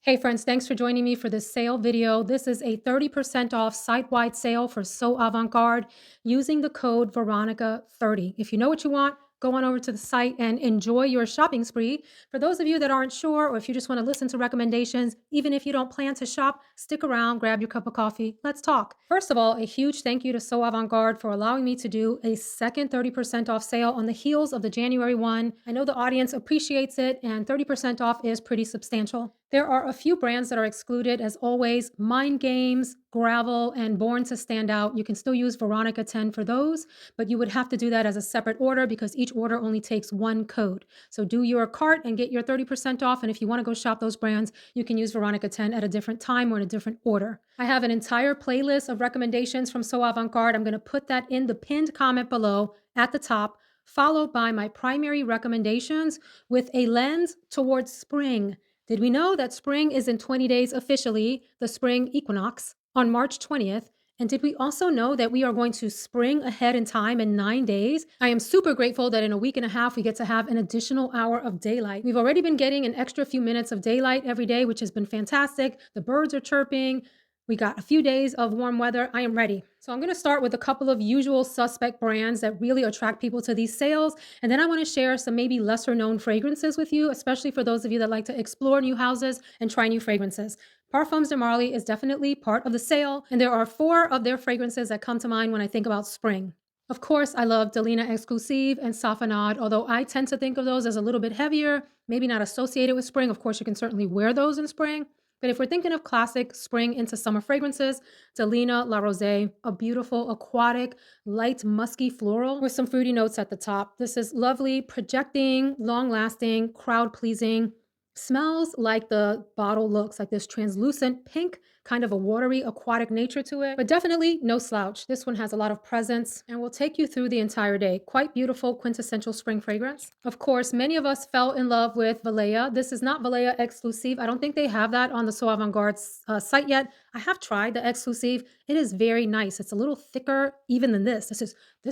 Hey friends, thanks for joining me for this sale video. This is a 30% off site-wide sale for So Avant Garde using the code Veronica30. If you know what you want, go on over to the site and enjoy your shopping spree. For those of you that aren't sure, or if you just want to listen to recommendations, even if you don't plan to shop, stick around, grab your cup of coffee. Let's talk. First of all, a huge thank you to So Avant Garde for allowing me to do a second 30% off sale on the heels of the January one. I know the audience appreciates it, and 30% off is pretty substantial. There are a few brands that are excluded, as always: Mind Games, Gravel, and Born to Stand Out. You can still use Veronica 10 for those, but you would have to do that as a separate order because each order only takes one code. So do your cart and get your 30% off. And if you want to go shop those brands, you can use Veronica 10 at a different time or in a different order. I have an entire playlist of recommendations from So Avant Garde. I'm going to put that in the pinned comment below at the top, followed by my primary recommendations with a lens towards spring. Did we know that spring is in 20 days officially, the spring equinox, on March 20th? And did we also know that we are going to spring ahead in time in 9 days? I am super grateful that in a week and a half, we get to have an additional hour of daylight. We've already been getting an extra few minutes of daylight every day, which has been fantastic. The birds are chirping. We got a few days of warm weather. I am ready. So I'm going to start with a couple of usual suspect brands that really attract people to these sales. And then I want to share some maybe lesser known fragrances with you, especially for those of you that like to explore new houses and try new fragrances. Parfums de Marly is definitely part of the sale, and there are four of their fragrances that come to mind when I think about spring. Of course, I love Delina Exclusive and Safanad, although I tend to think of those as a little bit heavier, maybe not associated with spring. Of course, you can certainly wear those in spring. But if we're thinking of classic spring into summer fragrances, Delina La Rosée, a beautiful aquatic, light musky floral with some fruity notes at the top. This is lovely, projecting, long-lasting, crowd-pleasing. Smells like the bottle looks, like this translucent pink, kind of a watery aquatic nature to it, but definitely no slouch. This one has a lot of presence and will take you through the entire day. Quite beautiful, quintessential spring fragrance. Of course, many of us fell in love with Valleja. This is not Valleja Exclusive. I don't think they have that on the So Avant Garde site yet. I have tried the Exclusive. It is very nice. It's a little thicker even than this. This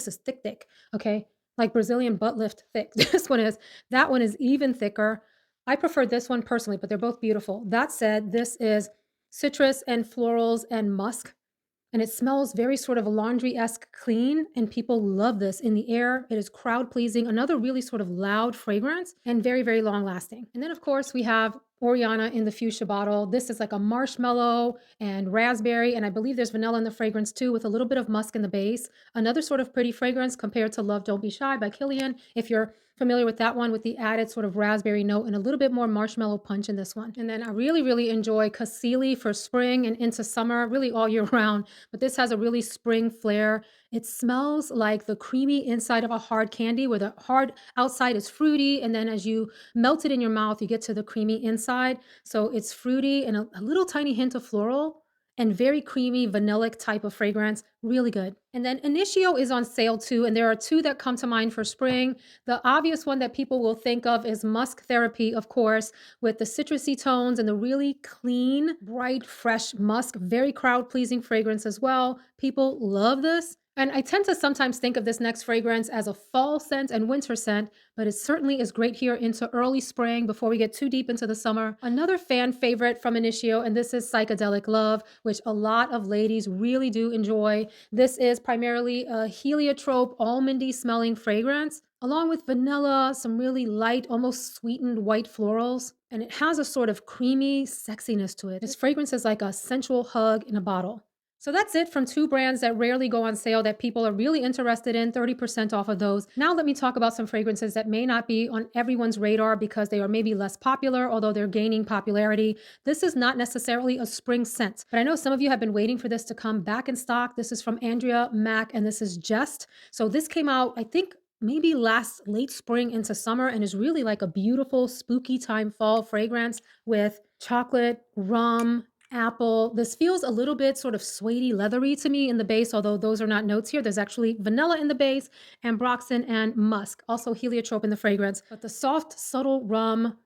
is thick, thick. Okay, like Brazilian butt lift thick. This one is. That one is even thicker. I prefer this one personally, but they're both beautiful. That said, this is citrus and florals and musk, and it smells very sort of laundry-esque clean, and people love this in the air. It is crowd pleasing, another really sort of loud fragrance, and very, very long lasting. And then, of course, we have Oriana in the fuchsia bottle. This is like a marshmallow and raspberry, and I believe there's vanilla in the fragrance too, with a little bit of musk in the base. Another sort of pretty fragrance compared to Love Don't Be Shy by Kilian, if you're familiar with that one, with the added sort of raspberry note and a little bit more marshmallow punch in this one. And then I really, really enjoy Cassili for spring and into summer, really all year round. But this has a really spring flair. It smells like the creamy inside of a hard candy, where the hard outside is fruity, and then as you melt it in your mouth, you get to the creamy inside. So it's fruity and a little tiny hint of floral and very creamy, vanillic type of fragrance. Really good. And then Initio is on sale too, and there are two that come to mind for spring. The obvious one that people will think of is Musk Therapy, of course, with the citrusy tones and the really clean, bright, fresh musk. Very crowd-pleasing fragrance as well. People love this. And I tend to sometimes think of this next fragrance as a fall scent and winter scent, but it certainly is great here into early spring before we get too deep into the summer. Another fan favorite from Initio, and this is Psychedelic Love, which a lot of ladies really do enjoy. This is primarily a heliotrope, almondy smelling fragrance, along with vanilla, some really light, almost sweetened white florals. And it has a sort of creamy sexiness to it. This fragrance is like a sensual hug in a bottle. So that's it from two brands that rarely go on sale that people are really interested in, 30% off of those. Now let me talk about some fragrances that may not be on everyone's radar because they are maybe less popular, although they're gaining popularity. This is not necessarily a spring scent, but I know some of you have been waiting for this to come back in stock. This is from Andrea Mack, and this is Jest. So this came out, I think, maybe last late spring into summer, and is really like a beautiful spooky time fall fragrance with chocolate, rum, apple. This feels a little bit sort of suede leathery to me in the base, although those are not notes here. There's actually vanilla in the base, ambroxan and musk, also heliotrope in the fragrance. But the soft, subtle rum,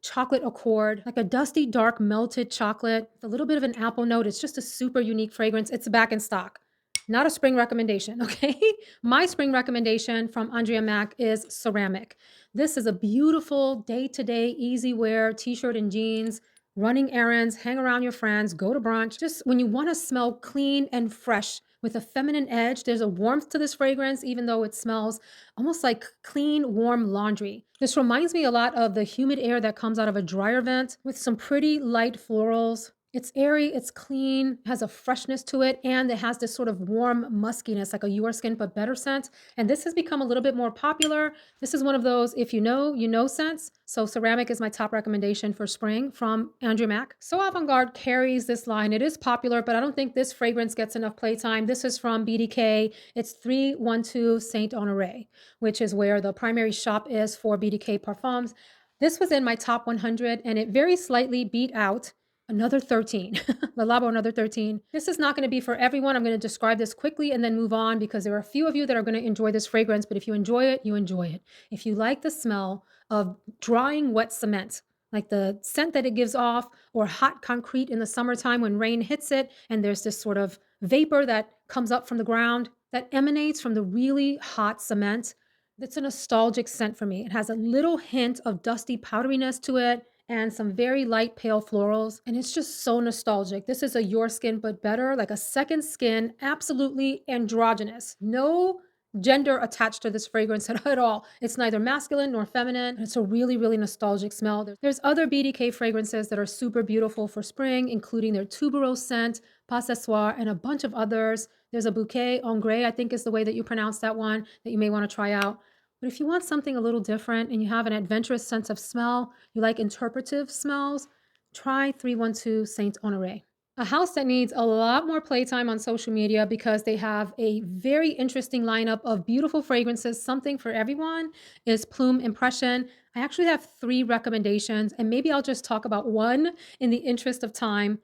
chocolate accord, like a dusty, dark, melted chocolate, with a little bit of an apple note. It's just a super unique fragrance. It's back in stock. Not a spring recommendation, okay? My spring recommendation from Andrea Mack is Ceramic. This is a beautiful day-to-day, easy wear t-shirt and jeans, running errands, hang around your friends, go to brunch. Just when you want to smell clean and fresh with a feminine edge, there's a warmth to this fragrance, even though it smells almost like clean, warm laundry. This reminds me a lot of the humid air that comes out of a dryer vent with some pretty light florals. It's airy, it's clean, has a freshness to it, and it has this sort of warm muskiness, like a Your Skin But Better scent. And this has become a little bit more popular. This is one of those, if you know, you know scents. So ceramic is my top recommendation for spring from Andrew Mack. So Avant Garde carries this line. It is popular, but I don't think this fragrance gets enough playtime. This is from BDK. It's 312 Saint Honoré, which is where the primary shop is for BDK Parfums. This was in my top 100, and it very slightly beat out another 13. Le Labo, another 13. This is not going to be for everyone. I'm going to describe this quickly and then move on because there are a few of you that are going to enjoy this fragrance, but if you enjoy it, you enjoy it. If you like the smell of drying wet cement, like the scent that it gives off, or hot concrete in the summertime when rain hits it and there's this sort of vapor that comes up from the ground that emanates from the really hot cement, that's a nostalgic scent for me. It has a little hint of dusty powderiness to it and some very light pale florals. And it's just so nostalgic. This is a Your Skin But Better, like a second skin, absolutely androgynous. No gender attached to this fragrance at all. It's neither masculine nor feminine. It's a really, really nostalgic smell. There's other BDK fragrances that are super beautiful for spring, including their tuberose scent, Possessoir, and a bunch of others. There's a Bouquet Engrais, I think is the way that you pronounce that one, that you may want to try out. But if you want something a little different and you have an adventurous sense of smell, you like interpretive smells, try 312 Saint Honoré. A house that needs a lot more playtime on social media because they have a very interesting lineup of beautiful fragrances, something for everyone, is Plume Impression. I actually have 3 recommendations, and maybe I'll just talk about one in the interest of time,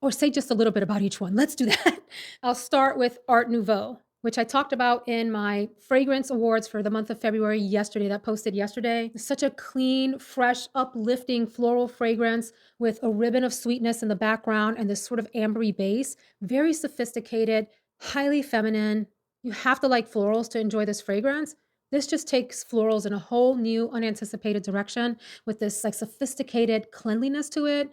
or say just a little bit about each one. Let's do that. I'll start with Art Nouveau, which I talked about in my fragrance awards for the month of February yesterday, that posted yesterday. It's such a clean, fresh, uplifting floral fragrance with a ribbon of sweetness in the background and this sort of ambery base. Very sophisticated, highly feminine. You have to like florals to enjoy this fragrance. This just takes florals in a whole new, unanticipated direction with this like sophisticated cleanliness to it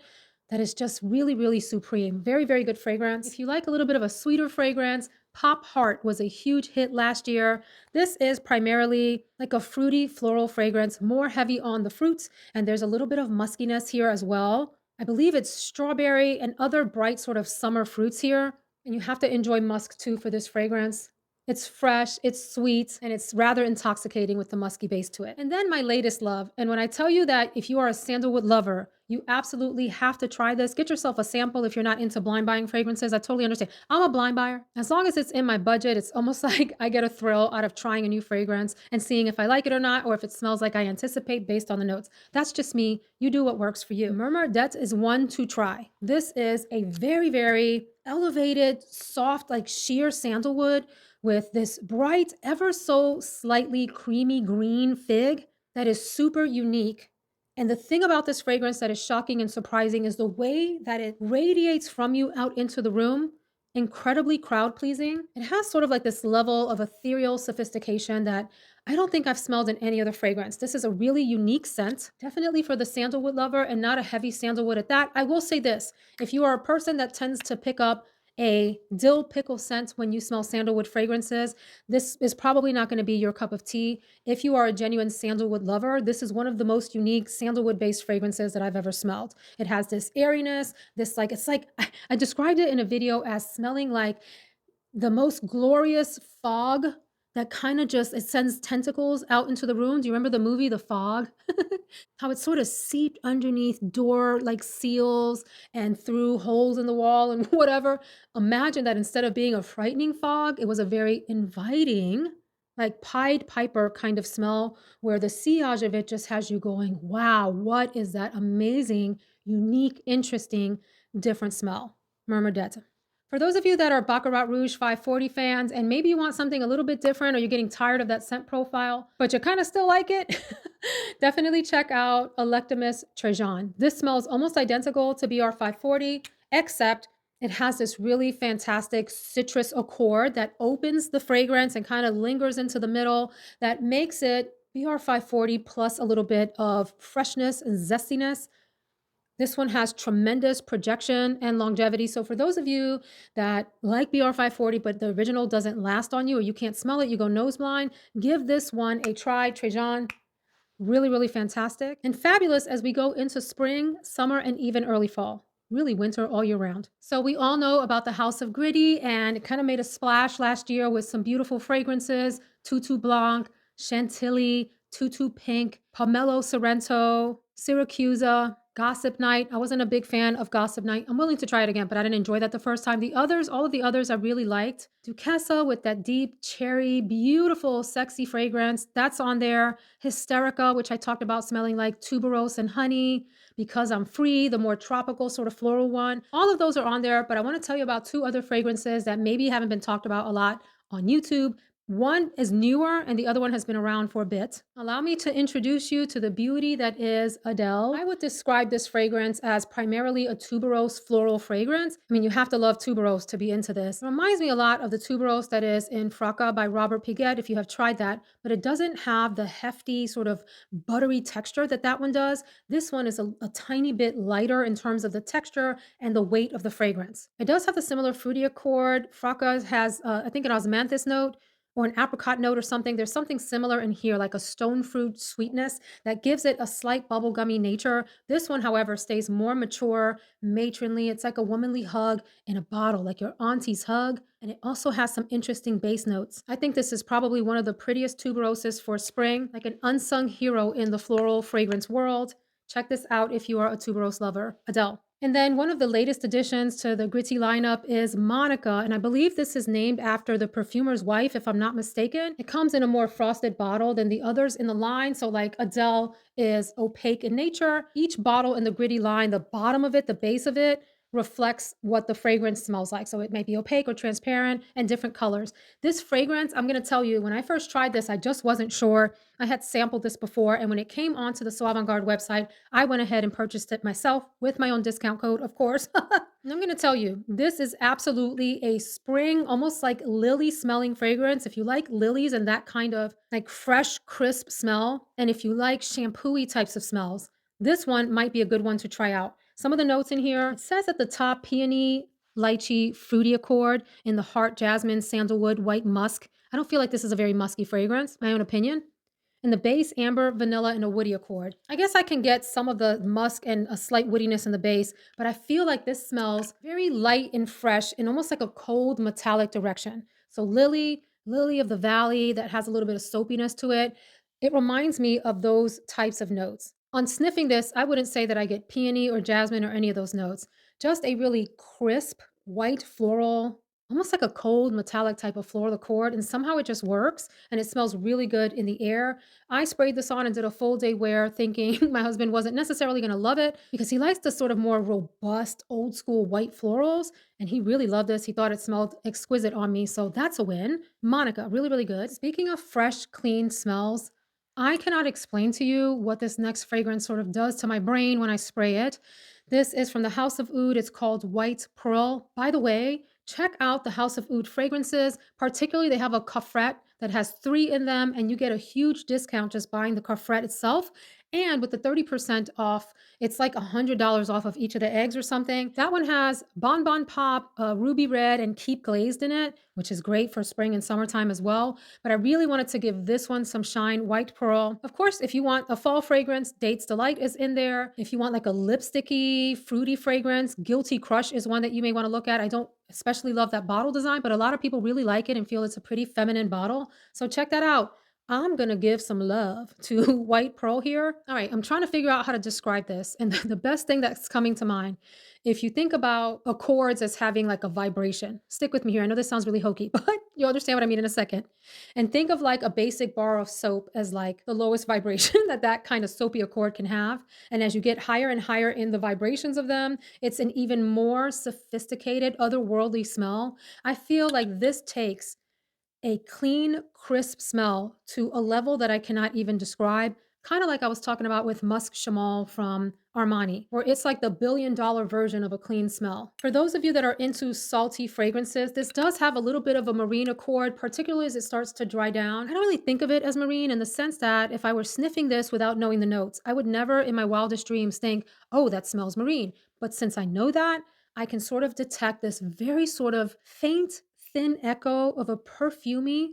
that is just really, really supreme. Very, very good fragrance. If you like a little bit of a sweeter fragrance, Pop Heart was a huge hit last year. This is primarily like a fruity floral fragrance, more heavy on the fruits, and there's a little bit of muskiness here as well. I believe it's strawberry and other bright sort of summer fruits here, and you have to enjoy musk too for this fragrance. It's fresh, it's sweet, and it's rather intoxicating with the musky base to it. And then my latest love, and when I tell you that if you are a sandalwood lover, you absolutely have to try this. Get yourself a sample if you're not into blind buying fragrances. I totally understand. I'm a blind buyer. As long as it's in my budget, it's almost like I get a thrill out of trying a new fragrance and seeing if I like it or not, or if it smells like I anticipate based on the notes. That's just me. You do what works for you. Murmur Det is one to try. This is a very, very elevated, soft, like sheer sandalwood with this bright, ever so slightly creamy green fig that is super unique. And the thing about this fragrance that is shocking and surprising is the way that it radiates from you out into the room. Incredibly crowd pleasing. It has sort of like this level of ethereal sophistication that I don't think I've smelled in any other fragrance. This is a really unique scent, definitely for the sandalwood lover and not a heavy sandalwood at that. I will say this, if you are a person that tends to pick up a dill pickle scent when you smell sandalwood fragrances, this is probably not going to be your cup of tea. If you are a genuine sandalwood lover, this is one of the most unique sandalwood-based fragrances that I've ever smelled. It has this airiness, this like, it's like, I described it in a video as smelling like the most glorious fog that kind of just, it sends tentacles out into the room. Do you remember the movie, The Fog? How it sort of seeped underneath door like seals and through holes in the wall and whatever. Imagine that instead of being a frightening fog, it was a very inviting, like Pied Piper kind of smell where the sillage of it just has you going, wow, what is that amazing, unique, interesting, different smell? Murmur Det. For those of you that are Baccarat Rouge 540 fans and maybe you want something a little bit different or you're getting tired of that scent profile, but you kind of still like it, definitely check out Electimus Trajan. This smells almost identical to BR 540, except it has this really fantastic citrus accord that opens the fragrance and kind of lingers into the middle that makes it BR 540 plus a little bit of freshness and zestiness. This one has tremendous projection and longevity. So for those of you that like BR540, but the original doesn't last on you or you can't smell it, you go nose blind, give this one a try. Trejan, really, really fantastic and fabulous as we go into spring, summer, and even early fall. Really winter all year round. So we all know about the House of Gritty, and it kind of made a splash last year with some beautiful fragrances: Tutu Blanc, Chantilly, Tutu Pink, Pomelo Sorrento, Syracusa, Gossip Night. I wasn't a big fan of Gossip Night. I'm willing to try it again, but I didn't enjoy that the first time. The others, all of the others I really liked. Duquesa with that deep cherry, beautiful, sexy fragrance. That's on there. Hysterica, which I talked about smelling like tuberose and honey. Because I'm Free, the more tropical sort of floral one. All of those are on there, but I want to tell you about two other fragrances that maybe haven't been talked about a lot on YouTube. One is newer and the other one has been around for a bit. Allow me to introduce you to the beauty that is Adele. I would describe this fragrance as primarily a tuberose floral fragrance. I mean, you have to love tuberose to be into this. It reminds me a lot of the tuberose that is in Fracas by Robert Piguet, if you have tried that, but it doesn't have the hefty sort of buttery texture that that one does. This one is a tiny bit lighter in terms of the texture and the weight of the fragrance. It does have the similar fruity accord. Fracas has, I think, an osmanthus note or an apricot note or something. There's something similar in here, like a stone fruit sweetness that gives it a slight bubblegummy nature. This one, however, stays more mature, matronly. It's like a womanly hug in a bottle, like your auntie's hug. And it also has some interesting bass notes. I think this is probably one of the prettiest tuberoses for spring, like an unsung hero in the floral fragrance world. Check this out if you are a tuberose lover. Adele. And then one of the latest additions to the gritty lineup is Monica, and I believe this is named after the perfumer's wife, if I'm not mistaken. It comes in a more frosted bottle than the others in the line. So, like Adele is opaque in nature. Each bottle in the gritty line, the bottom of it, the base of it, reflects what the fragrance smells like. So it may be opaque or transparent and different colors. This fragrance, I'm going to tell you, when I first tried this, I just wasn't sure. I had sampled this before, and when it came onto the So Avant Garde website, I went ahead and purchased it myself with my own discount code, of course. And I'm going to tell you, this is absolutely a spring, almost like lily smelling fragrance. If you like lilies and that kind of like fresh, crisp smell, and if you like shampoo-y types of smells, this one might be a good one to try out. Some of the notes in here, it says at the top, peony, lychee, fruity accord, in the heart, jasmine, sandalwood, white musk. I don't feel like this is a very musky fragrance, my own opinion. In the base, amber, vanilla, and a woody accord. I guess I can get some of the musk and a slight woodiness in the base, but I feel like this smells very light and fresh in almost like a cold metallic direction. So lily of the valley that has a little bit of soapiness to it. It reminds me of those types of notes. On sniffing this, I wouldn't say that I get peony or jasmine or any of those notes. Just a really crisp, white floral, almost like a cold metallic type of floral accord, and somehow it just works and it smells really good in the air. I sprayed this on and did a full day wear thinking my husband wasn't necessarily going to love it because he likes the sort of more robust, old school white florals. And he really loved this. He thought it smelled exquisite on me. So that's a win. Monica, really, really good. Speaking of fresh, clean smells, I cannot explain to you what this next fragrance sort of does to my brain when I spray it. This is from the House of Oud. It's called White Pearl. By the way, check out the House of Oud fragrances. Particularly, they have a coffret that has 3 in them, and you get a huge discount just buying the coffret itself. And with the 30% off, it's like $100 off of each of the eggs or something. That one has Bonbon Pop, Ruby Red, and Keep Glazed in it, which is great for spring and summertime as well. But I really wanted to give this one some shine, White Pearl. Of course, if you want a fall fragrance, Dates Delight is in there. If you want like a lipsticky, fruity fragrance, Guilty Crush is one that you may want to look at. I don't especially love that bottle design, but a lot of people really like it and feel it's a pretty feminine bottle. So check that out. I'm gonna give some love to White Pearl here. All right, I'm trying to figure out how to describe this. And the best thing that's coming to mind, if you think about accords as having like a vibration, stick with me here. I know this sounds really hokey, but you'll understand what I mean in a second. And think of like a basic bar of soap as like the lowest vibration that kind of soapy accord can have. And as you get higher and higher in the vibrations of them, it's an even more sophisticated, otherworldly smell. I feel like this takes a clean, crisp smell to a level that I cannot even describe, Kind of like I was talking about with Musk Shamal from Armani, where it's like the $1 billion version of a clean smell. For those of you that are into salty fragrances, this does have a little bit of a marine accord, particularly as it starts to dry down. I don't really think of it as marine in the sense that if I were sniffing this without knowing the notes, I would never in my wildest dreams think, oh, that smells marine. But since I know that, I can sort of detect this very sort of faint, thin echo of a perfumey,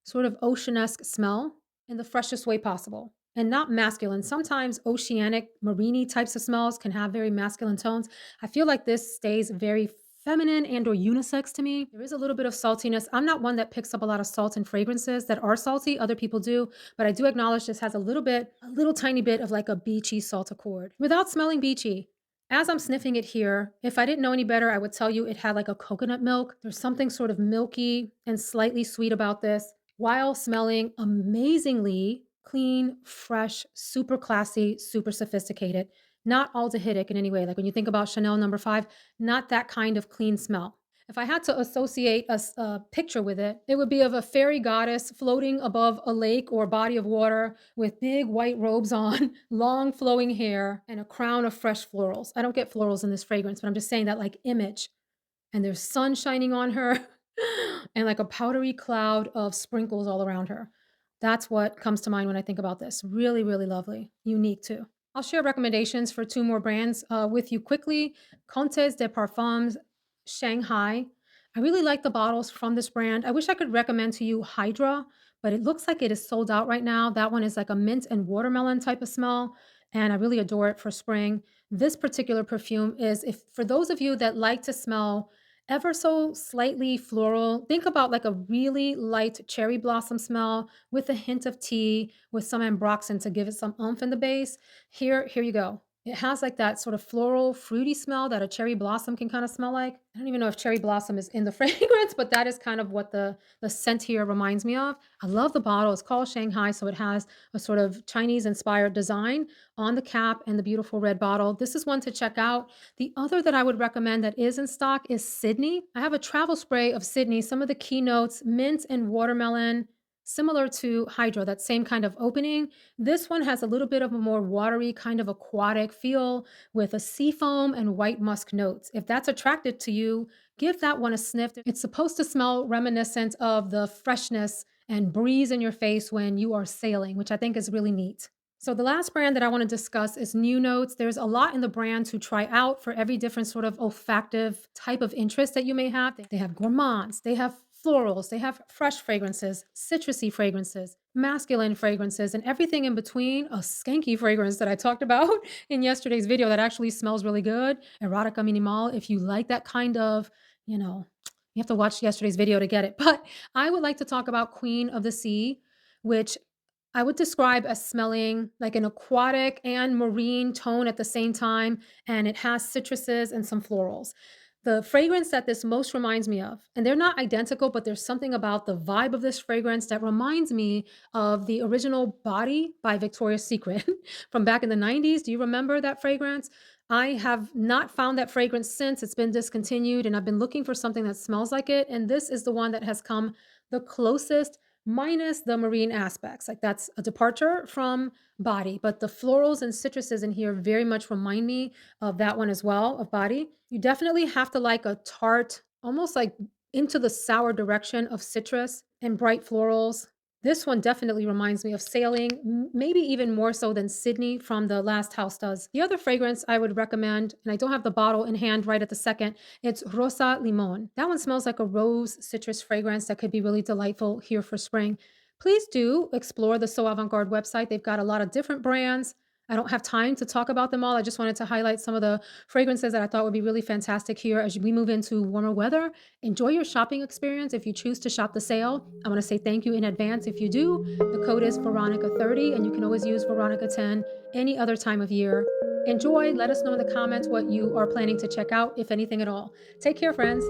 sort of oceanesque smell in the freshest way possible and not masculine. Sometimes oceanic, marine types of smells can have very masculine tones. I feel like this stays very feminine and or unisex to me. There is a little bit of saltiness. I'm not one that picks up a lot of salt in fragrances that are salty. Other people do, but I do acknowledge this has a little tiny bit of like a beachy salt accord without smelling beachy. As I'm sniffing it here, if I didn't know any better, I would tell you it had like a coconut milk. There's something sort of milky and slightly sweet about this while smelling amazingly clean, fresh, super classy, super sophisticated, not aldehydic in any way. Like when you think about Chanel number 5, not that kind of clean smell. If I had to associate a picture with it, it would be of a fairy goddess floating above a lake or body of water with big white robes on, long flowing hair, and a crown of fresh florals. I don't get florals in this fragrance, but I'm just saying that like image. And there's sun shining on her and like a powdery cloud of sprinkles all around her. That's what comes to mind when I think about this. Really, really lovely. Unique too. I'll share recommendations for 2 more brands with you quickly. Comtes de Parfums Shanghai. I really like the bottles from this brand. I wish I could recommend to you Hydra, but it looks like it is sold out right now. That one is like a mint and watermelon type of smell, and I really adore it for spring. This particular perfume is if for those of you that like to smell ever so slightly floral. Think about like a really light cherry blossom smell with a hint of tea with some ambroxan to give it some oomph in the base. Here you go. It has like that sort of floral, fruity smell that a cherry blossom can kind of smell like. I don't even know if cherry blossom is in the fragrance, but that is kind of what the scent here reminds me of. I love the bottle. It's called Shanghai, so it has a sort of Chinese inspired design on the cap and the beautiful red bottle. This is one to check out. The other that I would recommend that is in stock is Sydney. I have a travel spray of Sydney, some of the keynotes, mint and watermelon, similar to Hydra, that same kind of opening. This one has a little bit of a more watery, kind of aquatic feel with a sea foam and white musk notes. If that's attractive to you, give that one a sniff. It's supposed to smell reminiscent of the freshness and breeze in your face when you are sailing, which I think is really neat. So the last brand that I want to discuss is New Notes. There's a lot in the brand to try out for every different sort of olfactive type of interest that you may have. They have gourmands, they have florals, they have fresh fragrances, citrusy fragrances, masculine fragrances, and everything in between. A skanky fragrance that I talked about in yesterday's video that actually smells really good. Erotica Minimal. If you like that kind of, you know, you have to watch yesterday's video to get it. But I would like to talk about Queen of the Sea, which I would describe as smelling like an aquatic and marine tone at the same time, and it has citruses and some florals. The fragrance that this most reminds me of, and they're not identical, but there's something about the vibe of this fragrance that reminds me of the original Body by Victoria's Secret from back in the 90s. Do you remember that fragrance? I have not found that fragrance since. It's been discontinued, and I've been looking for something that smells like it. And this is the one that has come the closest minus the marine aspects. Like that's a departure from Body, but the florals and citruses in here very much remind me of that one as well, of Body. You definitely have to like a tart, almost like into the sour direction of citrus and bright florals. This one definitely reminds me of sailing, maybe even more so than Sydney from the last house does. The other fragrance I would recommend, and I don't have the bottle in hand right at the second, it's Rosa Limon. That one smells like a rose citrus fragrance that could be really delightful here for spring. Please do explore the So Avant Garde website. They've got a lot of different brands. I don't have time to talk about them all. I just wanted to highlight some of the fragrances that I thought would be really fantastic here as we move into warmer weather. Enjoy your shopping experience if you choose to shop the sale. I want to say thank you in advance if you do. The code is Veronica30, and you can always use Veronica10 any other time of year. Enjoy. Let us know in the comments what you are planning to check out, if anything at all. Take care, friends.